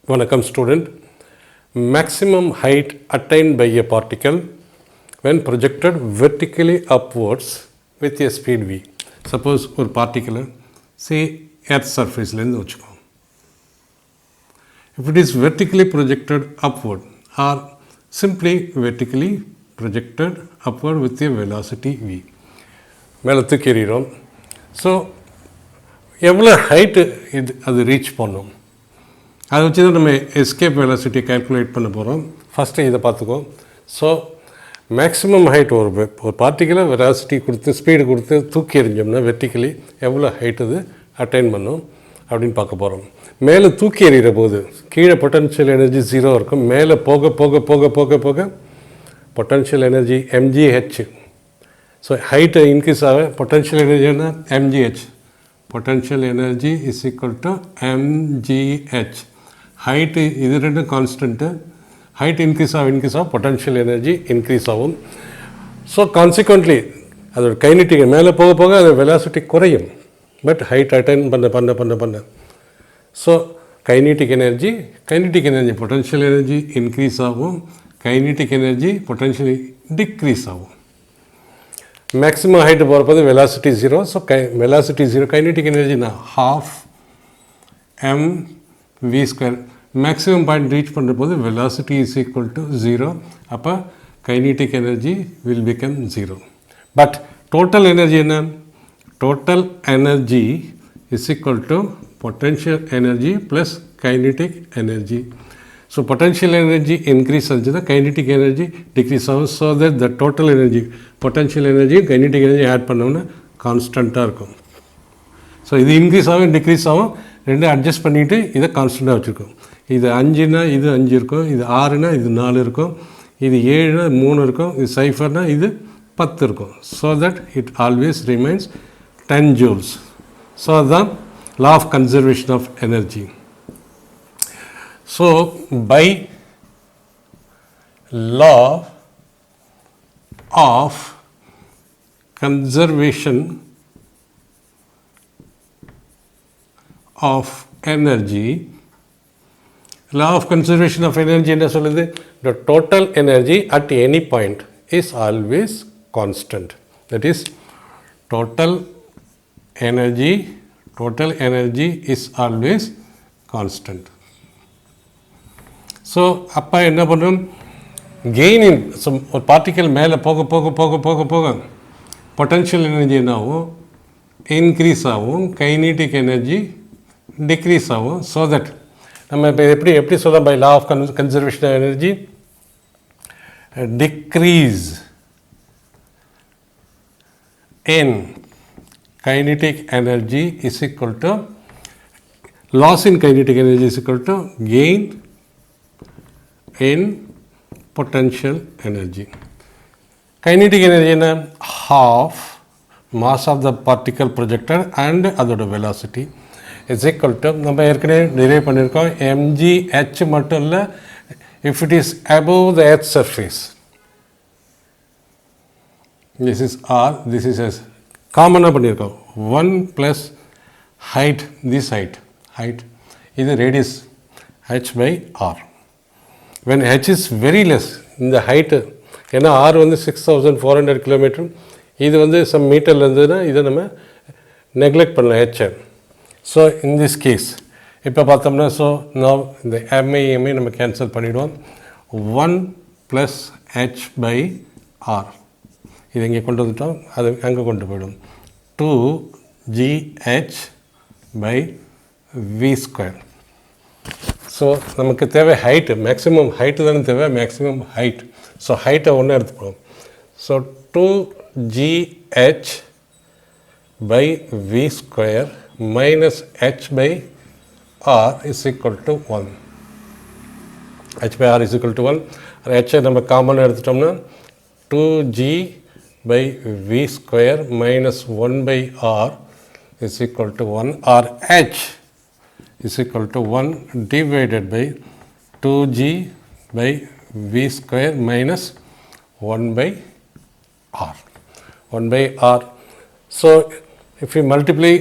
Vanakkam student. Maximum height attained by a particle when projected vertically upwards with a speed v. Suppose ஒரு particle say earth surface லேருந்து வச்சுக்கோம். If it is vertically projected upward or simply vertically projected upward with a velocity v. மேலே தூக்கி எறிகிறோம். So எவ்வளோ height அது reach பண்ணோம், அதை வச்சு தான் நம்ம எஸ்கேப் வெலாசிட்டி கால்குலேட் பண்ண போகிறோம். ஃபஸ்ட்டு இதை பார்த்துக்கோம். ஸோ மேக்ஸிமம் ஹைட் ஒரு பார்ட்டிகுலர் வெலாசிட்டி கொடுத்து ஸ்பீடு கொடுத்து தூக்கி எறிஞ்சோம்னா வெர்டிக்கலி எவ்வளோ ஹைட் அது அட்டைன் பண்ணும் அப்படின்னு பார்க்க போகிறோம். மேலே தூக்கி எறிகிற போது கீழே பொட்டன்ஷியல் எனர்ஜி 0 இருக்கும். மேலே போக போக போக போக போக potential energy mgh. So height increase ஆக பொட்டன்ஷியல் எனர்ஜினா mgh. Potential energy is equal to mgh. Height இது ரெண்டும் கான்ஸ்டன்ட்டு. ஹைட் இன்க்ரீஸ் ஆக பொட்டன்ஷியல் எனர்ஜி இன்க்ரீஸ் ஆகும். ஸோ கான்சிக்வெண்ட்லி அதோட கைனட்டிக் மேலே போக போக அது வெலாசிட்டி குறையும். பட் ஹைட் அட்டைன் பண்ண so kinetic energy potential energy increase ஆகும். கைனட்டிக் எனர்ஜி பொட்டன்ஷியலி டிக்ரீஸ் ஆகும். மேக்ஸிமம் ஹைட்டு போகிறப்போது வெலாசிட்டி 0. ஸோ வெலாசிட்டி 0, கைனட்டிக் எனர்ஜினா ½ mv². மேக்ஸிமம் பாயிண்ட் ரீச் பண்ணுற போது வெலாசிட்டி இஸ் ஈக்குவல் டு 0. அப்போ kinetic energy will become 0. But total energy என்ன? Total energy is equal to potential energy plus kinetic energy. So potential energy increase ஆச்சுன்னா kinetic energy decrease ஆகும். So that the total energy potential energy kinetic energy add பண்ணோம்னா கான்ஸ்டண்ட்டாக இருக்கும். So இது increase ஆகும் degrees ஆகும், ரெண்டும் அட்ஜஸ்ட் பண்ணிவிட்டு இதை கான்ஸ்டண்ட்டாக வச்சுருக்கோம். இது 5னா இது 5 இருக்கும், இது 6னா இது 4 இருக்கும், இது 7னா 3 இருக்கும், இது 0னா இது 10 இருக்கும். So that it always remains 10 joules. So அதுதான் law of conservation of energy. So by law of conservation of energy, law of conservation of energy என்ன சொல்லுது? The total energy at any point is always constant. That is total energy is always constant. So அப்போ என்ன பண்ணுறோம்? Gain ஒரு particle மேலே போக போக போக போக போக பொட்டன்ஷியல் எனர்ஜி என்ன ஆகும்? இன்க்ரீஸ் ஆகும். கைனட்டிக் எனர்ஜி டிக்ரீஸ் ஆகும். ஸோ தட் நம்ம இப்போ எப்படி சொல்லலாம்? By law of conservation of energy, decrease in kinetic energy is equal to loss in kinetic energy is equal to gain in potential energy. Kinetic energy is half mass of the particle projected and அதோட velocity is equal to நம்ம ஏற்கனவே derive பண்ணியிருக்கோம். mgh மட்டும் இல்லை, if it is above the earth surface, this is r, this is s. காமனாக பண்ணியிருக்கோம். 1 + height, this height இது radius h/r. when h is very less, இந்த ஹைட்டு ஏன்னா r வந்து 6400 கிலோமீட்டர், இது வந்து சம் மீட்டரில் இருந்ததுன்னா இதை நம்ம நெக்லெக்ட் பண்ணலாம் ஹெச்சை. ஸோ இன் திஸ் கேஸ் இப்போ பார்த்தோம்னா ஸோ நான் இந்த எம்ஐ நம்ம கேன்சல் பண்ணிவிடுவோம். 1 + h/r இது இங்கே கொண்டு வந்துட்டோம், அது அங்கே கொண்டு போய்டும். 2gh/v². ஸோ நமக்கு தேவை ஹைட்டு, மேக்ஸிமம் ஹைட்டு தானே தேவை, மேக்ஸிமம் ஹைட். ஸோ ஹைட்டை ஒன்று எடுத்துக்கிறோம். So 2gh/v² - h/r is equal to 1. h/r is equal to 1. ஹெச்சை நம்ம காமனாக எடுத்துட்டோம்னா 2g/v² - 1/r is equal to 1, or h is equal to 1 divided by 2g/v² minus 1/r. 1/r. So if we multiply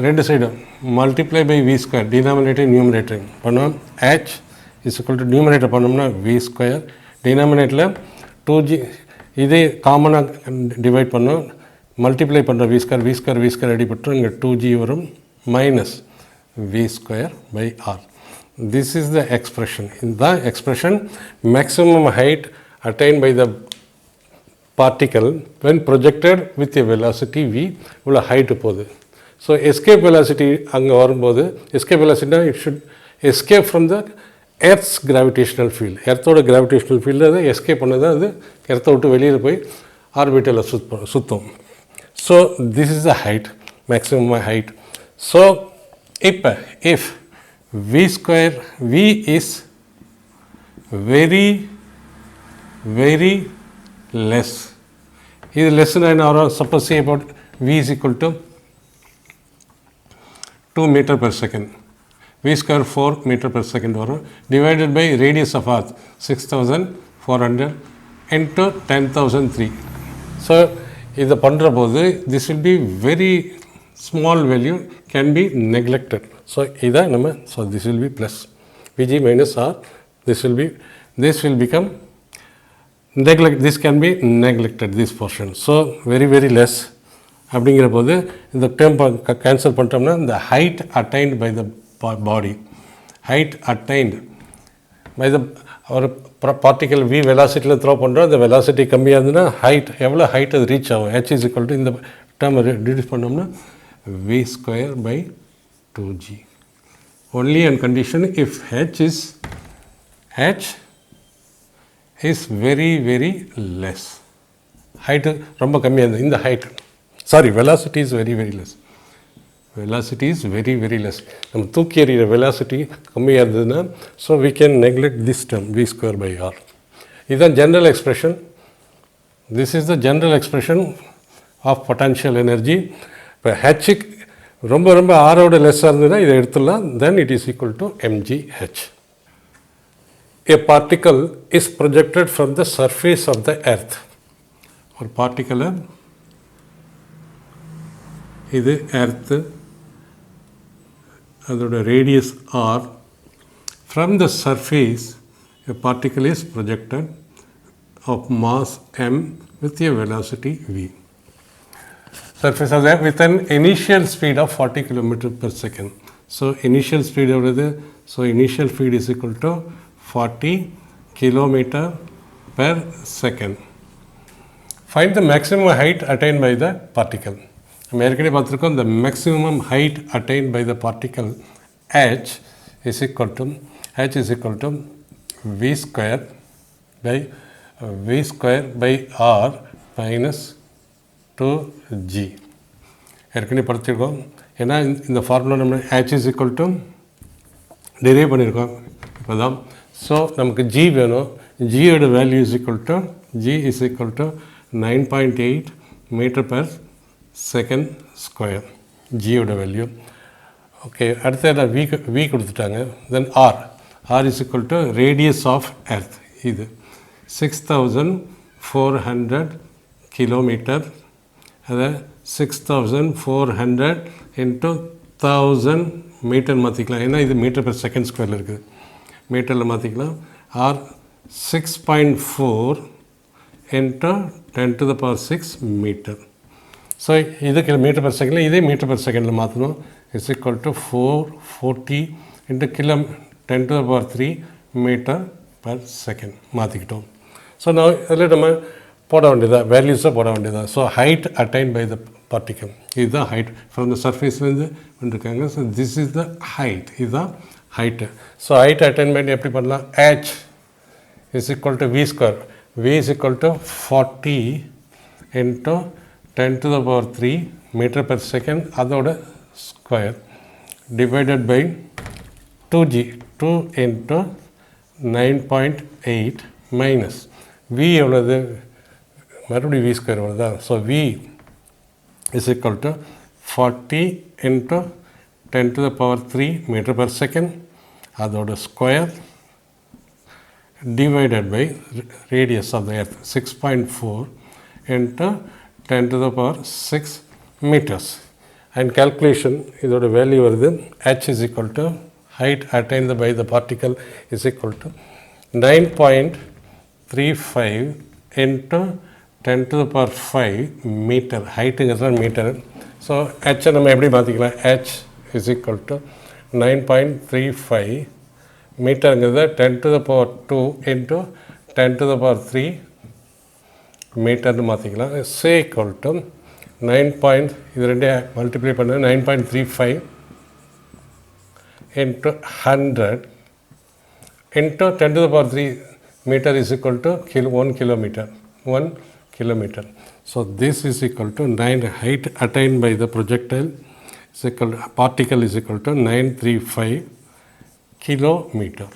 ரெண்டு சைடும் multiply by v², denominator numerator பண்ணுவோம், h is equal to numerator பண்ணோம்னா v square, டினாமினேட்டரில் 2g இதே காமனாக divide பண்ணோம், multiply பண்ணுற v square அடிப்பட்டு இங்கே 2g வரும் minus v square by r. This is the expression. In the expression, maximum height attained by the particle when projected with a velocity v உள்ள height போகுது. So escape velocity அங்கே வரும்போது escape velocity it should escape from the earth's gravitational field. எர்த்தோட gravitational field அதை escape பண்ணது அது எர்த்தை விட்டு வெளியில் போய் ஆர்பிட்டலில் சுற்றும். So this is the height, maximum height. So if v square, v is very less. This less than or suppose say about v is equal to 2 meter per second. V square 4 meter per second or divided by radius of earth 6400 into 10,003. So இது பண்ணுற போது this will be very small value, can be neglected. So இதை நம்ம so this will be plus Vg minus R, this will become neglect, this can be neglected, this portion. So very less அப்படிங்கிற போது இந்த term cancel பண்ணிட்டோம்னா இந்த height attained by the body, height attained by the ஒரு particle v வெலாசிட்டியில் throw பண்ணுறோம், அந்த velocity கம்மியாக இருந்ததுன்னா ஹைட் எவ்வளோ ஹைட் அது ரீச் ஆகும், h இஸ் ஈக்குவல் டு இந்த டேர்ம் ரெடியூஸ் பண்ணோம்னா v square by 2g. only on condition if h is very less. height ரொம்ப கம்மியாக இருந்தது, இந்த height velocity is very less. velocity is very less. நம்ம தூக்கி எறிகிற velocity கம்மியாக இருந்ததுன்னா so we can neglect this term v square by r. இதுதான் general expression. This is the general expression of potential energy. இப்போ h ரொம்ப ஆரோட லெஸ்ஸாக இருந்ததுன்னா இதை எடுத்துடலாம், then it is equal to mgh. A particle is projected from the surface of the earth. ஒரு பார்ட்டிக்கலை இது earth, அதோட radius R, from the surface a particle is projected of mass m with a velocity v. Surface of that with an initial speed of 40 km per second. So initial speed எவ்வளவு? So initial speed is equal to 40 km per second. Find the maximum height attained by the particle. நம்ம ஏற்கனவே பார்த்துருக்கோம், the maximum height attained by the particle h is equal to v square by r minus 2g. ஏற்கனவே படிச்சிருக்கோம், ஏன்னா இந்த formula நம்ம h is equal to derive பண்ணியிருக்கோம் இப்போ தான். ஸோ நமக்கு g வேணும், gயோட value is equal to 9.8 metre per second square ஜியோட வேல்யூ. ஓகே, அடுத்த வி கொடுத்துட்டாங்க. Then R is equal to radius of Earth, இது 6400 கிலோமீட்டர், அதை 6400 இன்ட்டு 1000 மீட்டர் மாற்றிக்கலாம், ஏன்னா இது மீட்டர் per செகண்ட் ஸ்கொயரில் இருக்குது, மீட்டரில் மாற்றிக்கலாம். R 6.4 into 10 to the power 6 metre. So இதுக்கு மீட்டர் per செகண்டில், இதே மீட்டர் per செகண்டில் மாற்றணும். It's equal to 440 into 10 to the power 3 metre per second மாற்றிக்கிட்டோம். ஸோ நான் இதில் நம்ம போட வேண்டியதாக வேல்யூஸாக போட வேண்டியதாக. So height attain by the particle, இதுதான் ஹைட் ஃப்ரம் த சர்ஃபேஸ்லேருந்து பண்ணிருக்காங்க. So this is the height, இதுதான் ஹைட்டு. ஸோ ஹைட் அட்டைன்மெண்ட் எப்படி பண்ணலாம்? h is equal to v square. v is equal to 40 into 10 to the power 3 metre per second, அதோட square divided by 2g, 2 into 9.8 minus v எவ்வளோது, மறுபடியும் v square வருதா. So v is equal to 40 into 10 to the power 3 metre per second, அதோட square divided by radius of the earth 6.4 into 10 to the power 6 meters. And calculation இதோட value வருது h is equal to height attained by the particle is equal to 9.35 into 10 to the power 5 meter. Height is meter. So h நம்ம எப்படி மாற்றிக்கலாம்? h is equal to 9.35 மீட்டருங்கிறத 10 to the power 2 into 10 to the power 3 மீட்டர்னு மாற்றிக்கலாம். c equal to 9. இது ரெண்டே multiply பண்ணது 9.35 into 100 into 10 to the power 3 meter is equal to 1 kilometer. 1 kilometer. So this is equal to 9 height attained by the projectile is equal to, particle is equal to 935 kilometer.